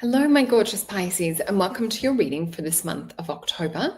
Hello, my gorgeous Pisces, and welcome to your reading for this month of October.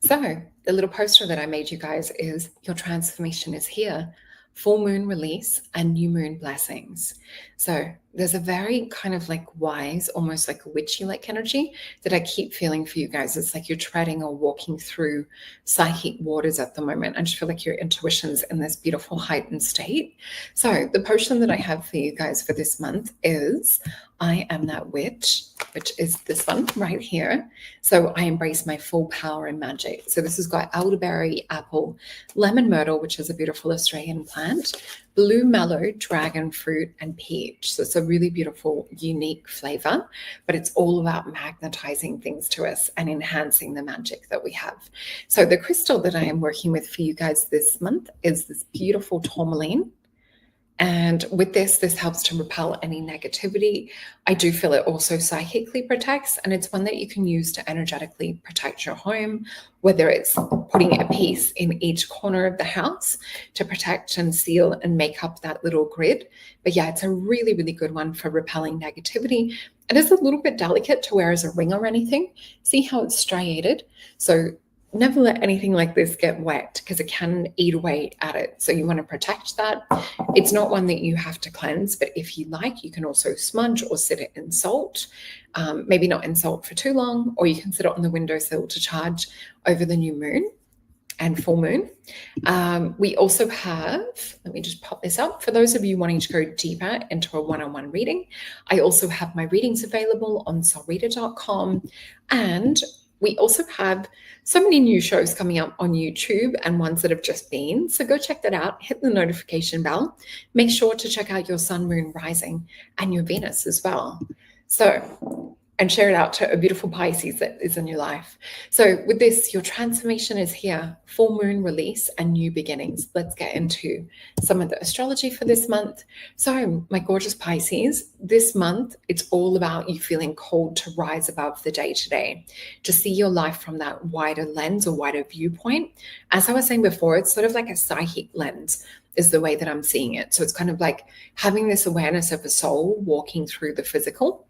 So, the little poster that I made you guys is Your Transformation is Here, Full Moon Release and New Moon Blessings. So, there's a very kind of like wise, almost like witchy-like energy that I keep feeling for you guys. It's like you're treading or walking through psychic waters at the moment. I just feel like your intuition's in this beautiful heightened state. So, the potion that I have for you guys for this month is I Am That Witch, which is this one right here. So I embrace my full power and magic. So this has got elderberry, apple, lemon myrtle, which is a beautiful Australian plant, blue mallow, dragon fruit, and peach. So it's a really beautiful, unique flavor, but it's all about magnetizing things to us and enhancing the magic that we have. So the crystal that I am working with for you guys this month is this beautiful tourmaline. And with this helps to repel any negativity. I do feel it also psychically protects, and it's one that you can use to energetically protect your home, whether it's putting a piece in each corner of the house to protect and seal and make up that little grid. But yeah, it's a really, really good one for repelling negativity. It is a little bit delicate to wear as a ring or anything. See how it's striated? So never let anything like this get wet because it can eat away at it. So you want to protect that. It's not one that you have to cleanse, but if you like, you can also smudge or sit it in salt. Maybe not in salt for too long, or you can sit it on the windowsill to charge over the new moon and full moon. We also have, let me just pop this up. For those of you wanting to go deeper into a one-on-one reading, I also have my readings available on solreta.com. And we also have so many new shows coming up on YouTube and ones that have just been. So go check that out. Hit the notification bell. Make sure to check out your sun, moon, rising, and your Venus as well. So, and share it out to a beautiful Pisces that is in your life. So with this, your transformation is here, full moon release and new beginnings. Let's get into some of the astrology for this month. So my gorgeous Pisces, this month, it's all about you feeling called to rise above the day-to-day, to see your life from that wider lens or wider viewpoint. As I was saying before, it's sort of like a psychic lens is the way that I'm seeing it. So it's kind of like having this awareness of a soul walking through the physical.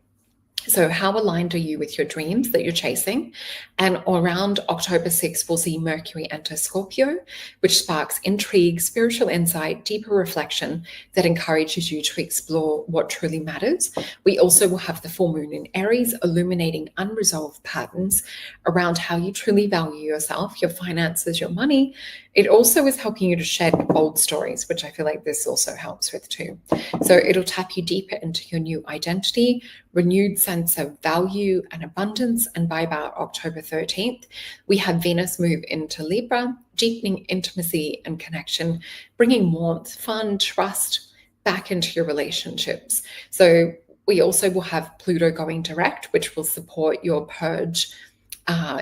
So how aligned are you with your dreams that you're chasing? And around October 6th, we'll see Mercury enter Scorpio, which sparks intrigue, spiritual insight, deeper reflection that encourages you to explore what truly matters. We also will have the full moon in Aries, illuminating unresolved patterns around how you truly value yourself, your finances, your money. It also is helping you to shed old stories, which I feel like this also helps with too. So it'll tap you deeper into your new identity, renewed sense of value and abundance. And by about October 13th, we have Venus move into Libra, deepening intimacy and connection, bringing warmth, fun, trust back into your relationships. So we also will have Pluto going direct, which will support your purge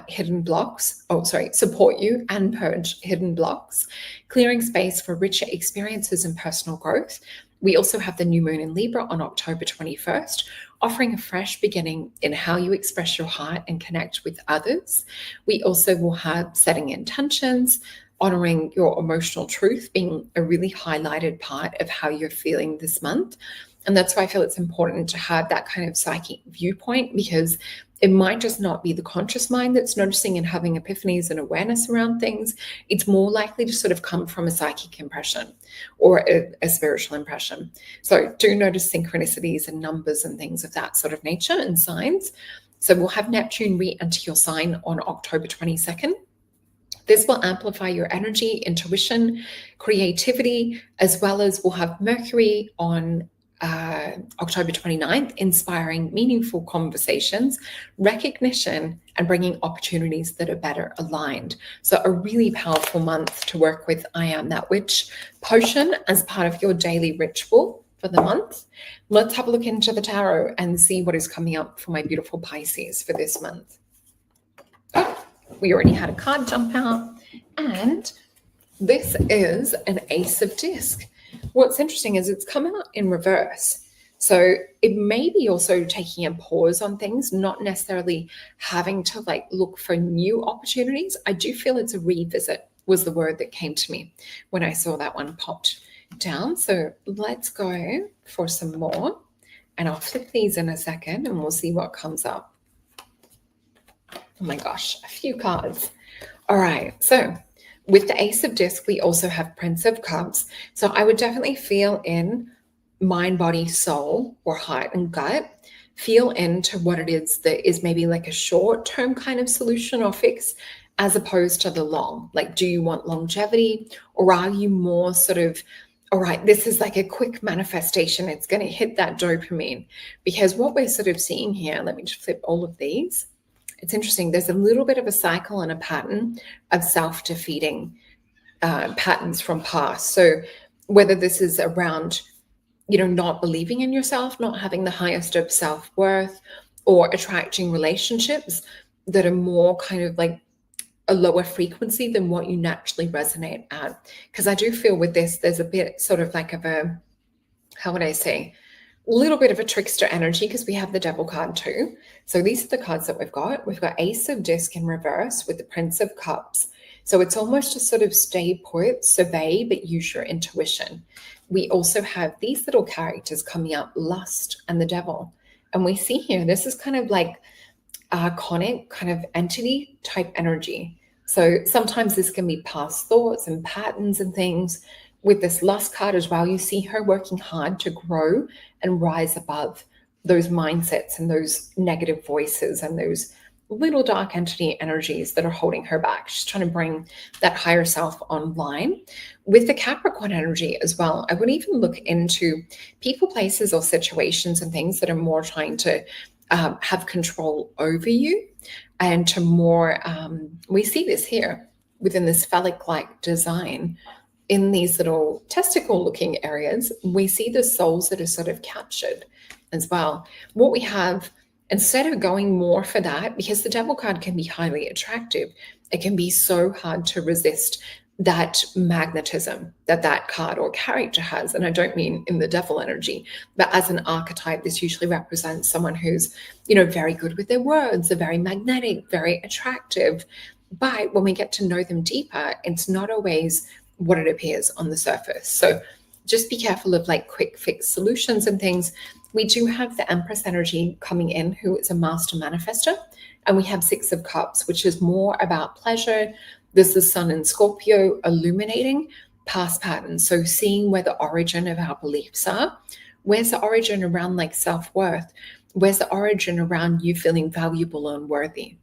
hidden blocks. Support you and purge hidden blocks, clearing space for richer experiences and personal growth. We also have the new moon in Libra on October 21st, offering a fresh beginning in how you express your heart and connect with others. We also will have setting intentions, honoring your emotional truth being a really highlighted part of how you're feeling this month. And that's why I feel it's important to have that kind of psychic viewpoint, because it might just not be the conscious mind that's noticing and having epiphanies and awareness around things. It's more likely to sort of come from a psychic impression or a spiritual impression. So do notice synchronicities and numbers and things of that sort of nature and signs. So we'll have Neptune re-enter your sign on October 22nd. This will amplify your energy, intuition, creativity, as well as we'll have Mercury on October 29th, inspiring meaningful conversations, recognition, and bringing opportunities that are better aligned. So a really powerful month to work with I Am That Witch potion as part of your daily ritual for the month. Let's have a look into the tarot and see what is coming up for my beautiful Pisces for this month. Oh, we already had a card jump out, and this is an Ace of Disc. What's interesting is it's come out in reverse. So it may be also taking a pause on things, not necessarily having to like look for new opportunities. I do feel it's a revisit was the word that came to me when I saw that one popped down. So let's go for some more And I'll flip these in a second and we'll see what comes up. Oh my gosh, a few cards. All right, so with the Ace of Disc, we also have Prince of Cups. So I would definitely feel in mind, body, soul, or heart and gut. Feel into what it is that is maybe like a short-term kind of solution or fix, as opposed to the long. Like, do you want longevity, or are you more sort of, all right, this is like a quick manifestation. It's going to hit that dopamine. Because what we're sort of seeing here, let me just flip all of these. It's interesting. There's a little bit of a cycle and a pattern of self-defeating patterns from past. So whether this is around, not believing in yourself, not having the highest of self-worth, or attracting relationships that are more kind of like a lower frequency than what you naturally resonate at. Because I do feel with this, there's a bit sort of like of a, how would I say, little bit of a trickster energy, because we have the Devil card too. So these are the cards that we've got. We've got Ace of Disc in reverse with the Prince of Cups. So it's almost a sort of stay put, survey, but use your intuition. We also have these little characters coming up, Lust and the Devil. And we see here, this is kind of like archonic kind of entity type energy. So sometimes this can be past thoughts and patterns and things. With this Lust card as well, you see her working hard to grow and rise above those mindsets and those negative voices and those little dark entity energies that are holding her back. She's trying to bring that higher self online. With the Capricorn energy as well, I would even look into people, places, or situations and things that are more trying to have control over you, and to more, we see this here within this phallic-like design. In these little testicle-looking areas, we see the souls that are sort of captured as well. What we have, instead of going more for that, because the Devil card can be highly attractive, it can be so hard to resist that magnetism that card or character has. And I don't mean in the Devil energy, but as an archetype, this usually represents someone who's, very good with their words, they're very magnetic, very attractive. But when we get to know them deeper, it's not always what it appears on the surface. So just be careful of like quick fix solutions and things. We do have the Empress energy coming in, who is a master manifester. And we have Six of Cups, which is more about pleasure. This is Sun in Scorpio, illuminating past patterns. So seeing where the origin of our beliefs are. Where's the origin around like self-worth? Where's the origin around you feeling valuable and worthy?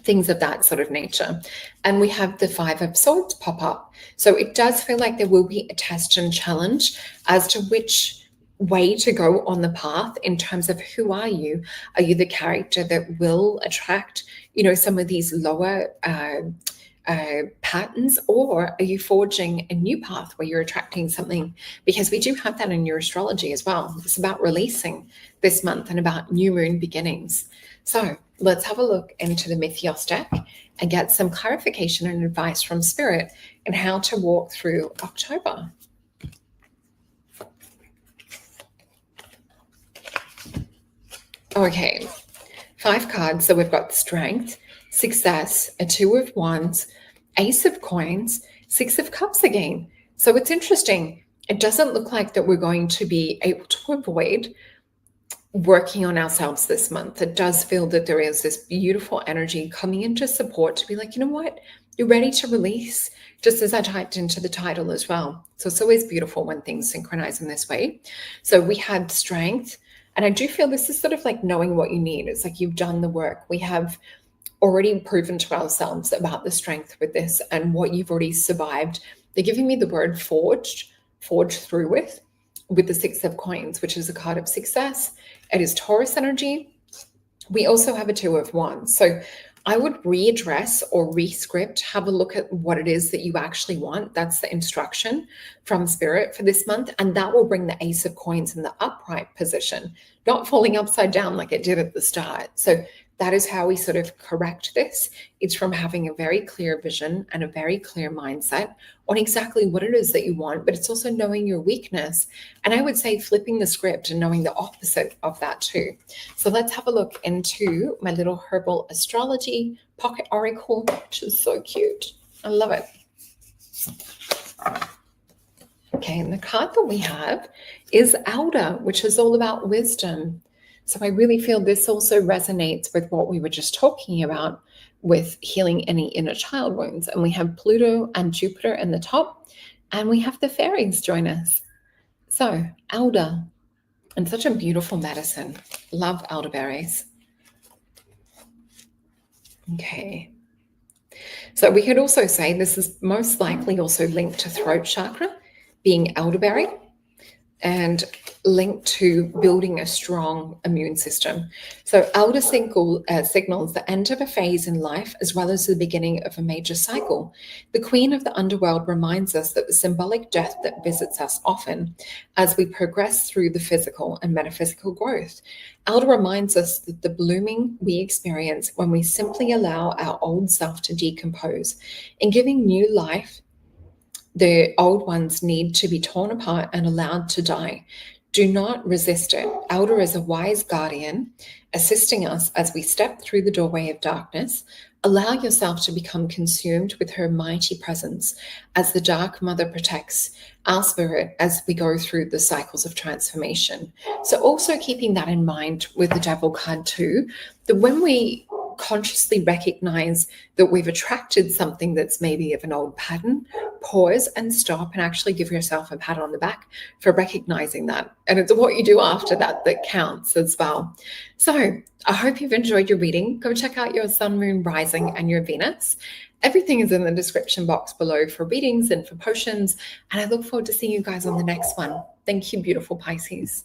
Things of that sort of nature. And we have the Five of Swords pop up. So it does feel like there will be a test and challenge as to which way to go on the path in terms of who are you? Are you the character that will attract, some of these lower patterns, or are you forging a new path where you're attracting something? Because we do have that in your astrology as well. It's about releasing this month and about new moon beginnings. So let's have a look into the Mythos deck and get some clarification and advice from Spirit and how to walk through October. Okay, 5 cards. So we've got Strength, Success, a Two of Wands, Ace of Coins, Six of Cups again. So it's interesting. It doesn't look like that we're going to be able to avoid working on ourselves this month. It does feel that there is this beautiful energy coming into support to be like, you know what? You're ready to release, just as I typed into the title as well. So it's always beautiful when things synchronize in this way. So we had Strength. And I do feel this is sort of like knowing what you need. It's like you've done the work. We have already proven to ourselves about the strength with this and what you've already survived. They're giving me the word forged through with the Six of Coins, which is a card of success. It is Taurus energy. We also have a Two of Wands. So I would readdress or rescript, have a look at what it is that you actually want. That's the instruction from Spirit for this month. And that will bring the Ace of Coins in the upright position, not falling upside down like it did at the start. So that is how we sort of correct this. It's from having a very clear vision and a very clear mindset on exactly what it is that you want, but it's also knowing your weakness. And I would say flipping the script and knowing the opposite of that too. So let's have a look into my little herbal astrology pocket oracle, which is so cute. I love it. Okay, and the card that we have is elder, which is all about wisdom. So I really feel this also resonates with what we were just talking about with healing any inner child wounds. And we have Pluto and Jupiter in the top, and we have the fairies join us. So elder, and such a beautiful medicine. Love elderberries. Okay. So we could also say this is most likely also linked to throat chakra, being elderberry, and linked to building a strong immune system. So elder signals the end of a phase in life as well as the beginning of a major cycle. The queen of the underworld reminds us that the symbolic death that visits us often as we progress through the physical and metaphysical growth. Elder reminds us that the blooming we experience when we simply allow our old self to decompose. In giving new life, the old ones need to be torn apart and allowed to die. Do not resist it. Elder is a wise guardian, assisting us as we step through the doorway of darkness. Allow yourself to become consumed with her mighty presence as the Dark Mother protects our spirit as we go through the cycles of transformation. So also keeping that in mind with the Devil card too, that when we consciously recognize that we've attracted something that's maybe of an old pattern, pause and stop and actually give yourself a pat on the back for recognizing that. And it's what you do after that that counts as well. So I hope you've enjoyed your reading. Go check out your sun, moon, rising, and your Venus. Everything is in the description box below for readings and for potions. And I look forward to seeing you guys on the next one. Thank you, beautiful Pisces.